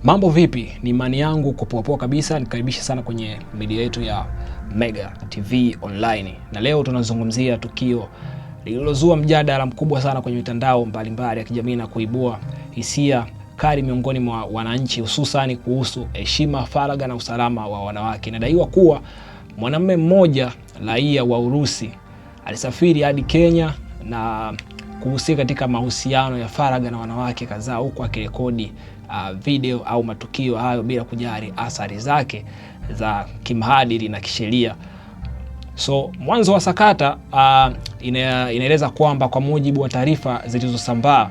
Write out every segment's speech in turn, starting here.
Mambo vipi? Ni imani yangu kupoa kabisa. Nikaribisha sana kwenye media yetu ya Mega TV Online. Na leo tunazungumzia tukio lililozua mjadala mkubwa sana kwenye mitandao mbalimbali ya kijamii na kuibua hisia kali miongoni mwa wananchi, hususan kuhusu heshima, faragha na usalama wa wanawake. Inadaiwa kuwa mwanamume mmoja raia wa Urusi alisafiri hadi Kenya na kuhusika katika mahusiano ya faragha na wanawake kadhaa, huku akirekodi video au matukio hayo bila kujali athari zake za kimaadili na kisheria. So mwanzo wa sakata inaeleza kwamba kwa mujibu wa taarifa zilizosambaa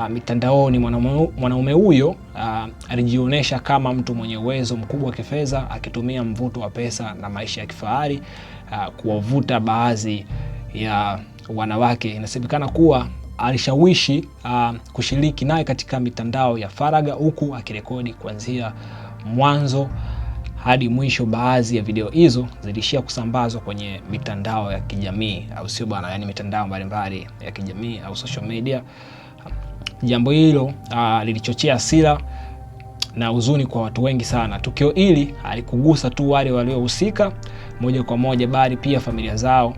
mitandaoni, mwanaume huyo alijionyesha kama mtu mwenye uwezo mkubwa wa kifedha, akitumia mvuto wa pesa na maisha ya kifahari kuwavuta baadhi ya wanawake. Inasemekana kuwa alishawishi kushiriki naye katika mitandao ya faragha, huku akirekodi kuanzia mwanzo hadi mwisho. Baadhi ya video hizo zilishia kusambazwa kwenye mitandao ya kijamii, au sio bwana, yani mitandao mbalimbali ya kijamii au social media. Jambo hilo lilichochea hasira na huzuni kwa watu wengi sana. Tukio hili halikugusa tu wale waliohusika moja kwa moja, bali pia familia zao,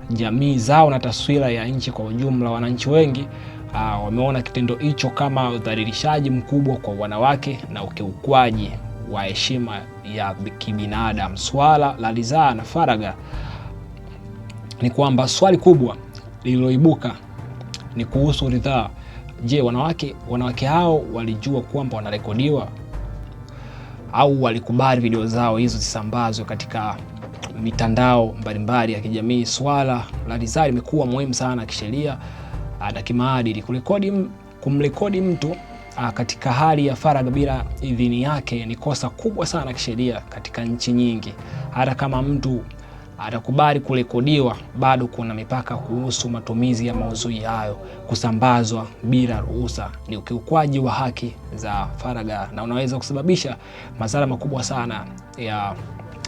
jamii zao na taswira ya nchi kwa ujumla. Wananchi wengi wameona kitendo hicho kama udhalilishaji mkubwa kwa wanawake na ukiukwaji wa heshima ya kibinadamu. Swala la ridhaa na faragha ni kwamba swali kubwa lililoibuka ni kuhusu ridhaa. Je, wanawake hao walijua kwamba wanarekodiwa au walikubali video zao hizo zisambazwe katika mitandao mbalimbali ya kijamii? Swala la ridhaa limekuwa muhimu sana kisheria na kimaadili. Kumrekodi mtu katika hali ya faragha bila idhini yake ni kosa kubwa sana kisheria katika nchi nyingi. Hata kama mtu atakubali kurekodiwa, bado kuna mipaka kuhusu matumizi ya maudhui hayo. Kusambazwa bila ruhusa ni ukiukwaji wa haki za faragha na unaweza kusababisha madhara makubwa sana ya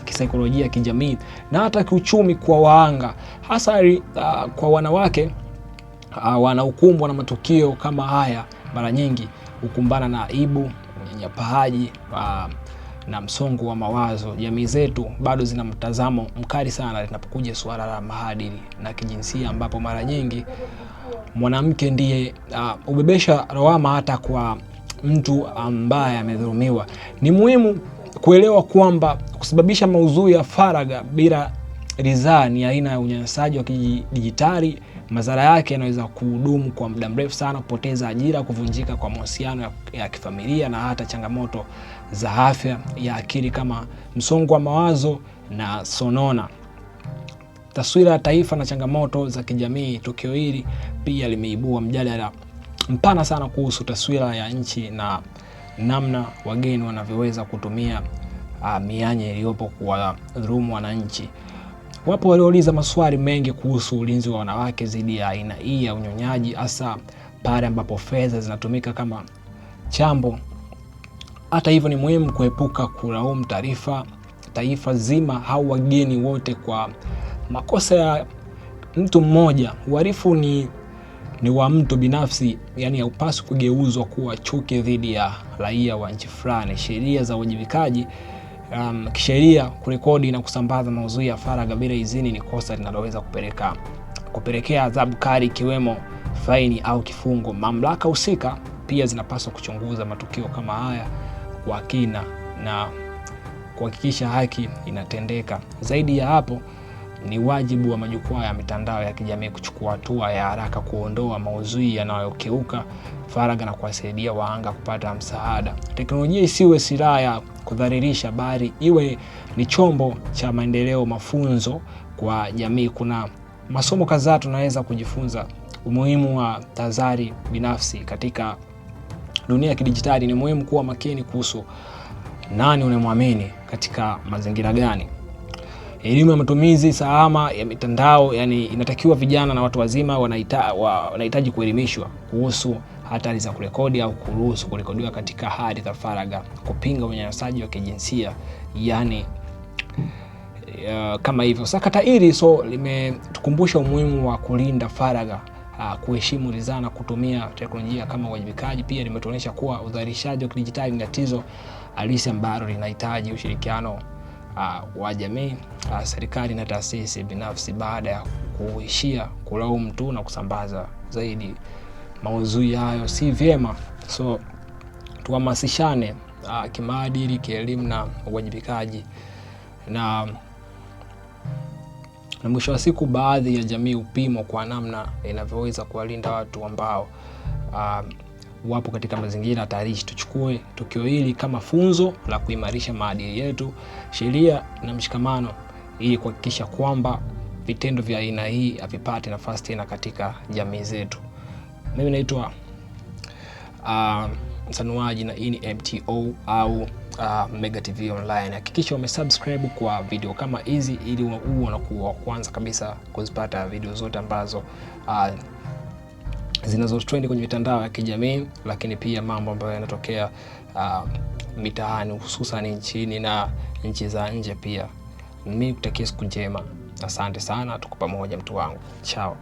kisaikolojia, kijamii na hata kiuchumi kwa wahanga, hasa kwa wanawake wanaokumbwa na matukio kama haya. Mara nyingi hukumbana na aibu, unyanyapaji na msongo wa mawazo. Jamii zetu bado zina mtazamo mkali sana linapokuja suala la maadili na kijinsia, ambapo mara nyingi mwanamke ndiye ubebesha lawama hata kwa mtu ambaye amedhulumiwa. Ni muhimu kuelewa kwamba kusababisha maudhui ya faragha bila ridhaa ni aina ya unyanyasaji wa kidijitali. Madhara yake yanaweza kudumu kwa muda mrefu sana, kupoteza ajira, kuvunjika kwa mahusiano ya kifamilia na hata changamoto za afya ya akili kama msongo wa mawazo na sonona. Taswira ya taifa na changamoto za kijamii. Tukio hili pia limeibua mjadala mpana sana kuhusu taswira ya nchi na namna wageni wanavyoweza kutumia mianya iliyopo kuwadhulumu wananchi. Wapo waliouliza maswali mengi kuhusu ulinzi wa wanawake dhidi ya aina hii ya unyonyaji, hasa pale ambapo fedha zinatumika kama chambo. Hata hivyo, ni muhimu kuepuka kulaumu taifa zima au wageni wote kwa makosa ya mtu mmoja. Uhalifu ni wa mtu binafsi, yani haupaswi kugeuzwa kuwa chuki dhidi ya raia wa nchi fulani. Sheria za uwajibikaji kisheria, kurekodi na kusambaza maudhui ya faragha bila idhini ni kosa linaloweza kupelekea adhabu kali, ikiwemo faini au kifungo. Mamlaka husika pia zinapaswa kuchunguza matukio kama haya kwa kina na kuhakikisha haki inatendeka. Zaidi ya hapo, ni wajibu wa majukwaa ya mitandao ya kijamii kuchukua hatua ya haraka kuondoa maudhui yanayokeuka faragha na kuwasaidia wahanga kupata msaada. Teknolojia isiwe silaha ya kudhalilisha, bali iwe ni chombo cha maendeleo, mafunzo kwa jamii. Kuna masomo kadhaa tunaweza kujifunza. Umuhimu wa tahadhari binafsi katika dunia ya kidijitali. Ni muhimu kuwa makini kuhusu nani unamwamini katika mazingira gani. Elimu ya matumizi salama ya mitandao, yani inatakiwa vijana na watu wazima wanahitaji kuelimishwa kuhusu hatari za kurekodi au kuruhusu kurekodiwa katika hali za faragha, kupinga unyanyasaji wa kijinsia, yani kama hivyo. Sakata hili limetukumbusha umuhimu wa kulinda faragha kuheshimu ridhaa na kutumia teknolojia kama uwajibikaji. Pia limetuonyesha kuwa udhalilishaji wa kidijitali ni tatizo halisi ambalo linahitaji ushirikiano wa jamii, serikali na taasisi binafsi, baada ya kuishia kulaumu tu na kusambaza zaidi maudhui hayo si vyema. So tuhamasishane kimaadili, kielimu na uwajibikaji, na mwisho wa siku baadhi ya jamii upimo kwa namna inavyoweza kuwalinda watu ambao wapo katika mazingira hatarishi. Tuchukue tukio hili kama funzo la kuimarisha maadili yetu, sheria na mshikamano, ili kuhakikisha kwamba vitendo vya aina hii havipati nafasi tena katika jamii zetu. Mimi naitwa Msanuaji na hii ni MTO au Mega TV Online. Hakikisha umesubscribe kwa video kama hizi ili uwe unakuwa kwanza kabisa kuzipata video zote ambazo zinazotrend kwenye mitandao ya kijamii, lakini pia mambo ambayo yanatokea mitaani, hususan nchini na nchi za nje pia. Mimi nikutakia siku njema. Asante sana, tuko pamoja mtu wangu. Ciao.